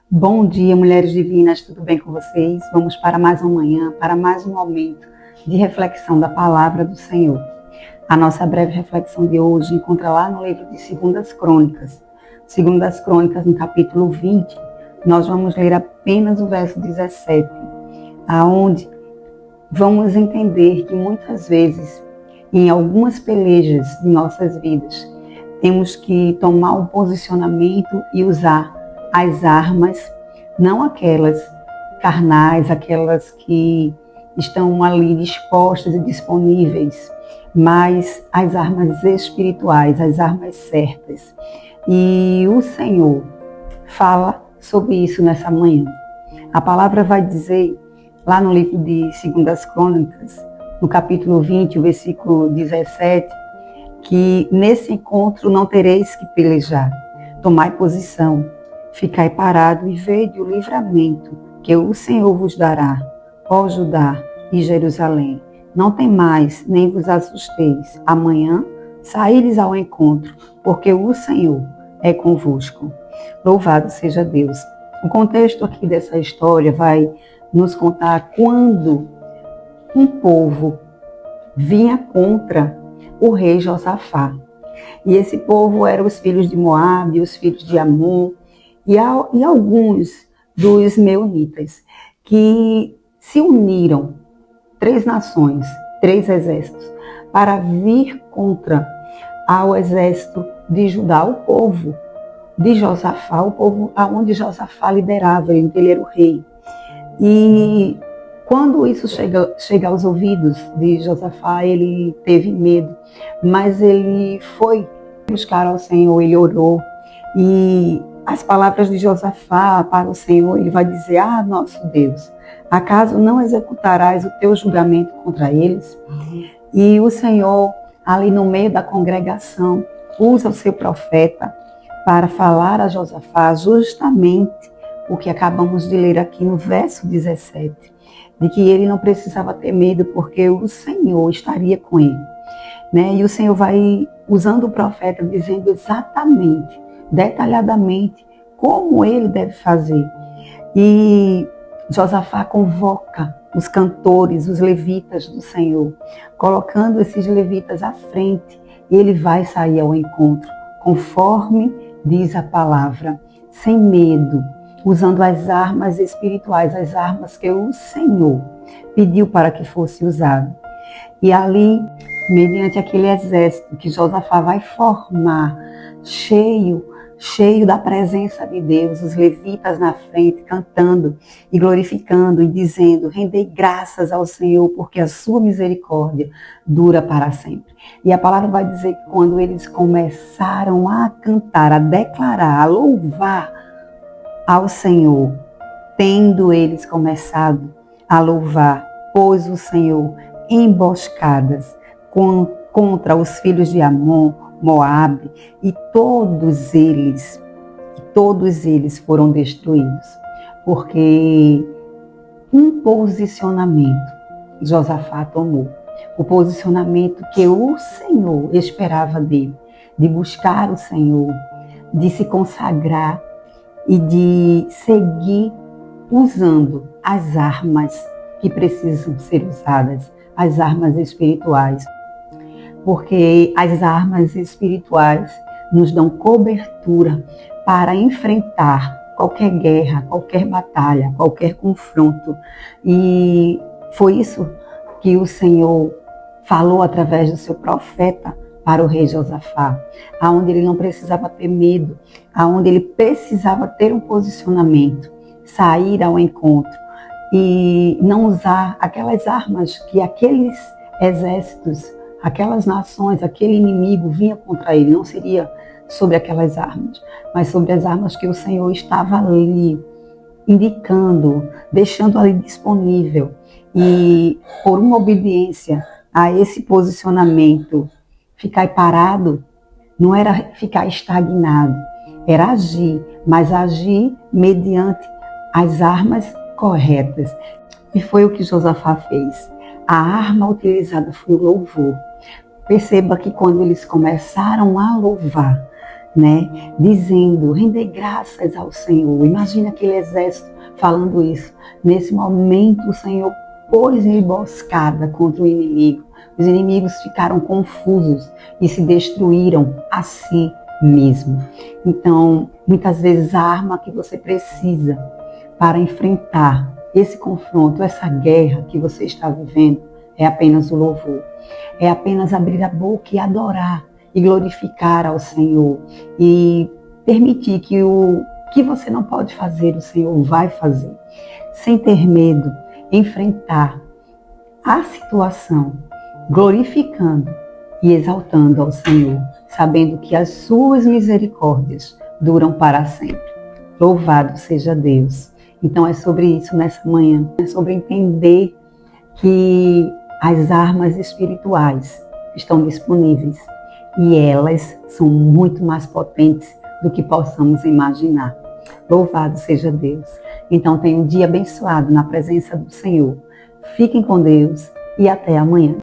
Bom dia, mulheres divinas, tudo bem com vocês? Vamos para mais uma manhã, para mais um momento de reflexão da palavra do Senhor. A nossa breve reflexão de hoje encontra lá no livro de Segundas Crônicas. Segundas Crônicas, no capítulo 20, nós vamos ler apenas o verso 17, aonde vamos entender que muitas vezes, em algumas pelejas de nossas vidas, temos que tomar um posicionamento e usar as armas, não aquelas carnais, aquelas que estão ali dispostas e disponíveis, mas as armas espirituais, as armas certas. E o Senhor fala sobre isso nessa manhã. A palavra vai dizer, lá no livro de Segundas Crônicas, no capítulo 20, o versículo 17, que nesse encontro não tereis que pelejar. Tomai posição, ficai parado e vede o livramento que o Senhor vos dará, ó Judá e Jerusalém. Não temais, nem vos assusteis. Amanhã saíres ao encontro, porque o Senhor é convosco. Louvado seja Deus. O contexto aqui dessa história vai nos contar quando um povo vinha contra o rei Josafá. E esse povo eram os filhos de Moabe, os filhos de Amon e alguns dos meunitas, que se uniram, 3 nações, 3 exércitos, para vir contra ao exército de Judá, o povo de Josafá, o povo aonde Josafá liderava, ele era o rei. E quando isso chega aos ouvidos de Josafá, ele teve medo, mas ele foi buscar ao Senhor, ele orou, e as palavras de Josafá para o Senhor, ele vai dizer: nosso Deus, acaso não executarás o teu julgamento contra eles? E o Senhor, ali no meio da congregação, usa o seu profeta para falar a Josafá justamente o que acabamos de ler aqui no verso 17, de que ele não precisava ter medo porque o Senhor estaria com ele, né? E o Senhor vai usando o profeta, dizendo exatamente, detalhadamente, como ele deve fazer. E Josafá convoca os cantores, os levitas do Senhor, colocando esses levitas à frente, e ele vai sair ao encontro, conforme diz a palavra, sem medo, usando as armas espirituais, as armas que o Senhor pediu para que fosse usado. E ali, mediante aquele exército que Josafá vai formar, cheio da presença de Deus, os levitas na frente, cantando e glorificando e dizendo: rendei graças ao Senhor, porque a sua misericórdia dura para sempre. E a palavra vai dizer que quando eles começaram a cantar, a declarar, a louvar ao Senhor, tendo eles começado a louvar, pôs o Senhor emboscadas contra os filhos de Amon, Moabe, e todos eles foram destruídos, porque um posicionamento Josafá tomou, o posicionamento que o Senhor esperava dele, de buscar o Senhor, de se consagrar e de seguir usando as armas que precisam ser usadas, as armas espirituais. Porque as armas espirituais nos dão cobertura para enfrentar qualquer guerra, qualquer batalha, qualquer confronto. E foi isso que o Senhor falou através do seu profeta para o rei Josafá, aonde ele não precisava ter medo, aonde ele precisava ter um posicionamento, sair ao encontro e não usar aquelas armas que aqueles exércitos, aquelas nações, aquele inimigo vinha contra ele. Não seria sobre aquelas armas, mas sobre as armas que o Senhor estava ali indicando, deixando ali disponível. E por uma obediência a esse posicionamento, ficar parado não era ficar estagnado, era agir, mas agir mediante as armas corretas. E foi o que Josafá fez. A arma utilizada foi o louvor. Perceba que quando eles começaram a louvar, né? Dizendo, render graças ao Senhor. Imagina aquele exército falando isso. Nesse momento o Senhor pôs em emboscada contra o inimigo. Os inimigos ficaram confusos e se destruíram a si mesmo. Então, muitas vezes a arma que você precisa para enfrentar esse confronto, essa guerra que você está vivendo, é apenas o louvor. É apenas abrir a boca e adorar e glorificar ao Senhor e permitir que o que você não pode fazer, o Senhor vai fazer. Sem ter medo, enfrentar a situação, glorificando e exaltando ao Senhor, sabendo que as suas misericórdias duram para sempre. Louvado seja Deus. Então é sobre isso nessa manhã, é sobre entender que as armas espirituais estão disponíveis e elas são muito mais potentes do que possamos imaginar. Louvado seja Deus. Então tenha um dia abençoado na presença do Senhor. Fiquem com Deus e até amanhã.